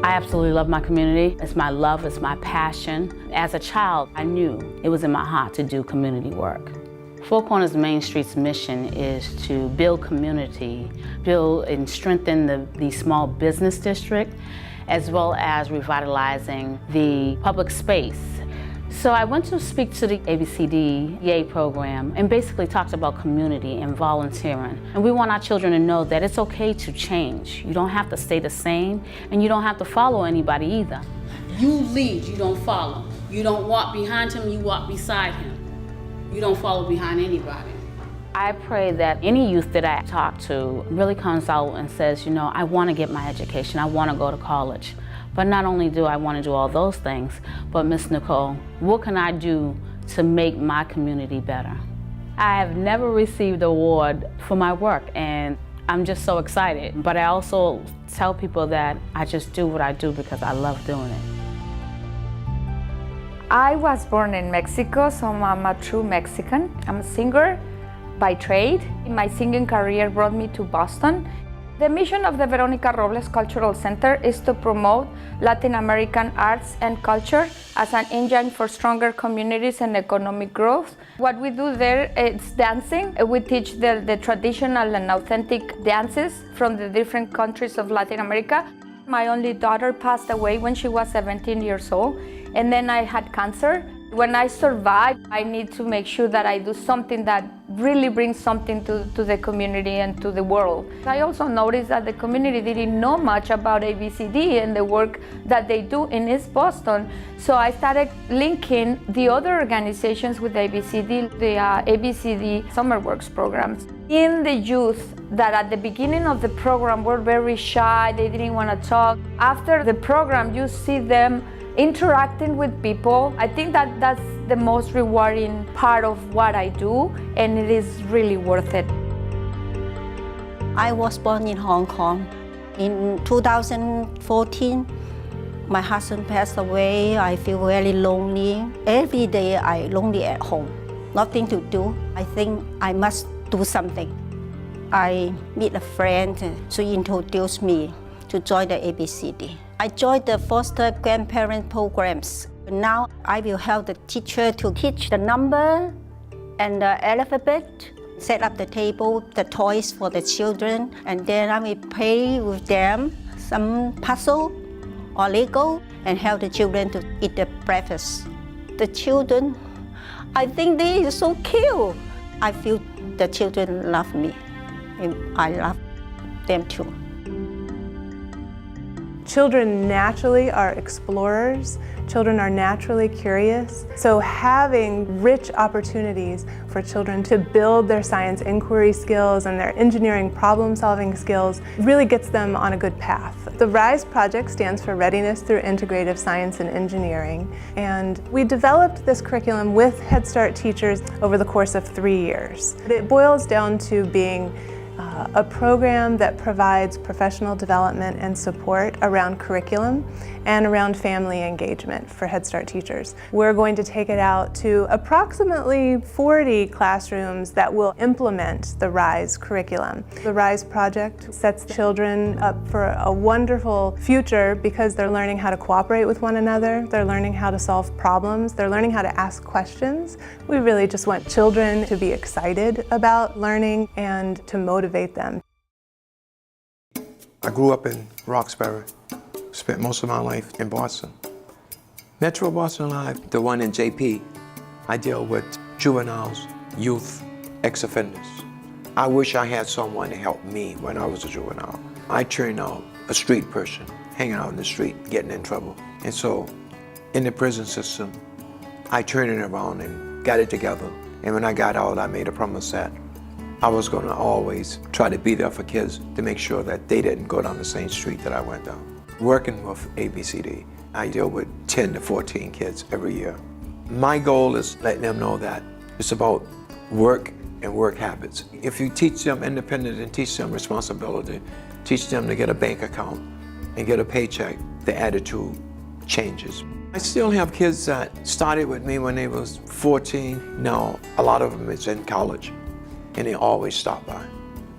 I absolutely love my community. It's my love, it's my passion. As a child, I knew it was in my heart to do community work. Four Corners Main Street's mission is to build community, build and strengthen the small business district, as well as revitalizing the public space. So I went to speak to the ABCD EA program and basically talked about community and volunteering. And we want our children to know that it's okay to change. You don't have to stay the same, and you don't have to follow anybody either. You lead, you don't follow. You don't walk behind him, you walk beside him. You don't follow behind anybody. I pray that any youth that I talk to really comes out and says, you know, I want to get my education, I want to go to college. But not only do I want to do all those things, but Miss Nicole, what can I do to make my community better? I have never received an award for my work, and I'm just so excited. But I also tell people that I just do what I do because I love doing it. I was born in Mexico, so I'm a true Mexican. I'm a singer by trade. My singing career brought me to Boston. The mission of the Veronica Robles Cultural Center is to promote Latin American arts and culture as an engine for stronger communities and economic growth. What we do there is dancing. We teach the traditional and authentic dances from the different countries of Latin America. My only daughter passed away when she was 17 years old, and then I had cancer. When I survive, I need to make sure that I do something that really brings something to the community and to the world. I also noticed that the community didn't know much about ABCD and the work that they do in East Boston. So I started linking the other organizations with ABCD, the ABCD Summer Works programs. In the youth that at the beginning of the program were very shy, they didn't want to talk. After the program, you see them interacting with people. I think that that's the most rewarding part of what I do, and it is really worth it. I was born in Hong Kong. In 2014, my husband passed away. I feel very lonely. Every day I lonely at home. Nothing to do. I think I must do something. I meet a friend. She introduced me to join the ABCD. I joined the foster grandparent programs. Now I will help the teacher to teach the number and the alphabet, set up the table, the toys for the children, and then I will play with them some puzzle or Lego and help the children to eat the breakfast. The children, I think they are so cute. I feel the children love me, and I love them too. Children naturally are explorers. Children are naturally curious. So having rich opportunities for children to build their science inquiry skills and their engineering problem-solving skills really gets them on a good path. The RISE project stands for Readiness Through Integrative Science and Engineering. And we developed this curriculum with Head Start teachers over the course of 3 years. It boils down to being a program that provides professional development and support around curriculum and around family engagement for Head Start teachers. We're going to take it out to approximately 40 classrooms that will implement the RISE curriculum. The RISE project sets children up for a wonderful future because they're learning how to cooperate with one another, they're learning how to solve problems, they're learning how to ask questions. We really just want children to be excited about learning and to motivate them. I grew up in Roxbury, spent most of my life in Boston. Metro Boston Live, the one in JP, I deal with juveniles, youth, ex-offenders. I wish I had someone to help me when I was a juvenile. I turned out a street person, hanging out in the street, getting in trouble. And so, in the prison system, I turned it around and got it together. And when I got out, I made a promise that I was going to always try to be there for kids to make sure that they didn't go down the same street that I went down. Working with ABCD, I deal with 10 to 14 kids every year. My goal is letting them know that it's about work and work habits. If you teach them independence and teach them responsibility, teach them to get a bank account and get a paycheck, the attitude changes. I still have kids that started with me when they was 14. Now, a lot of them is in college, and they always stop by.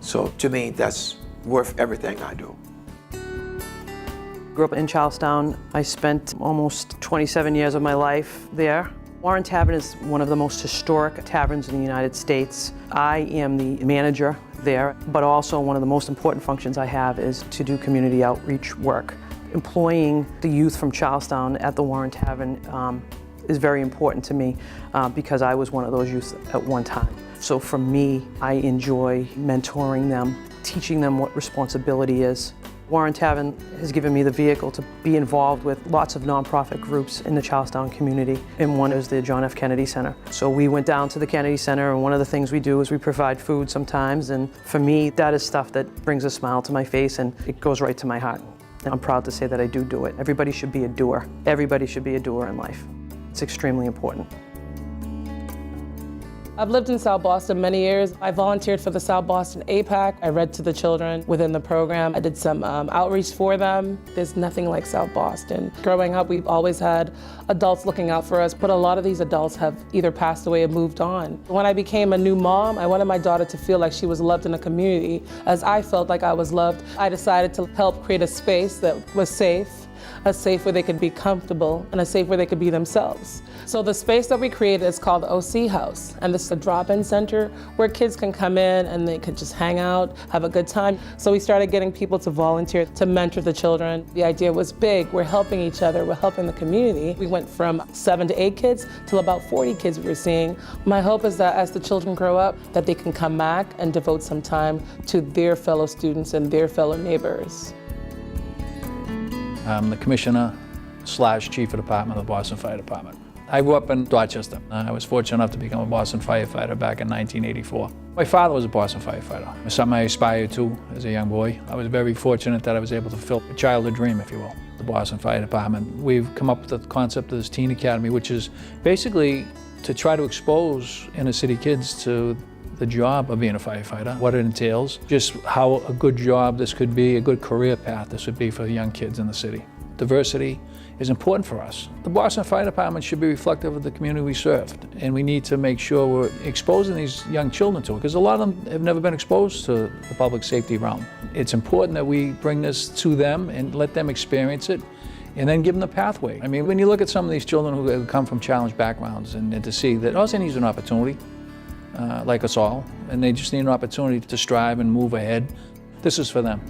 So to me, that's worth everything I do. Grew up in Charlestown. I spent almost 27 years of my life there. Warren Tavern is one of the most historic taverns in the United States. I am the manager there, but also one of the most important functions I have is to do community outreach work. Employing the youth from Charlestown at the Warren Tavern is very important to me because I was one of those youth at one time. So for me, I enjoy mentoring them, teaching them what responsibility is. Warren Tavern has given me the vehicle to be involved with lots of nonprofit groups in the Charlestown community, and one is the John F. Kennedy Center. So we went down to the Kennedy Center, and one of the things we do is we provide food sometimes, and for me, that is stuff that brings a smile to my face and it goes right to my heart. And I'm proud to say that I do it. Everybody should be a doer. Everybody should be a doer in life. It's extremely important. I've lived in South Boston many years. I volunteered for the South Boston APAC. I read to the children within the program. I did some outreach for them. There's nothing like South Boston. Growing up, we've always had adults looking out for us, but a lot of these adults have either passed away or moved on. When I became a new mom, I wanted my daughter to feel like she was loved in a community, as I felt like I was loved. I decided to help create a space that was safe, a safe where they could be comfortable, and a safe where they could be themselves. So the space that we created is called the OC House, and this is a drop-in center where kids can come in and they could just hang out, have a good time. So we started getting people to volunteer to mentor the children. The idea was big. We're helping each other, we're helping the community. We went from 7 to 8 kids to about 40 kids we were seeing. My hope is that as the children grow up, that they can come back and devote some time to their fellow students and their fellow neighbors. I'm the commissioner/chief of department of the Boston Fire Department. I grew up in Dorchester. I was fortunate enough to become a Boston firefighter back in 1984. My father was a Boston firefighter. It's something I aspired to as a young boy. I was very fortunate that I was able to fulfill a childhood dream, if you will. The Boston Fire Department, we've come up with the concept of this teen academy, which is basically to try to expose inner city kids to the job of being a firefighter, what it entails, just how a good job this could be, a good career path this would be for young kids in the city. Diversity is important for us. The Boston Fire Department should be reflective of the community we serve, and we need to make sure we're exposing these young children to it, because a lot of them have never been exposed to the public safety realm. It's important that we bring this to them and let them experience it, and then give them the pathway. I mean, when you look at some of these children who have come from challenged backgrounds and to see that all they need is an opportunity, like us all, and they just need an opportunity to strive and move ahead, this is for them.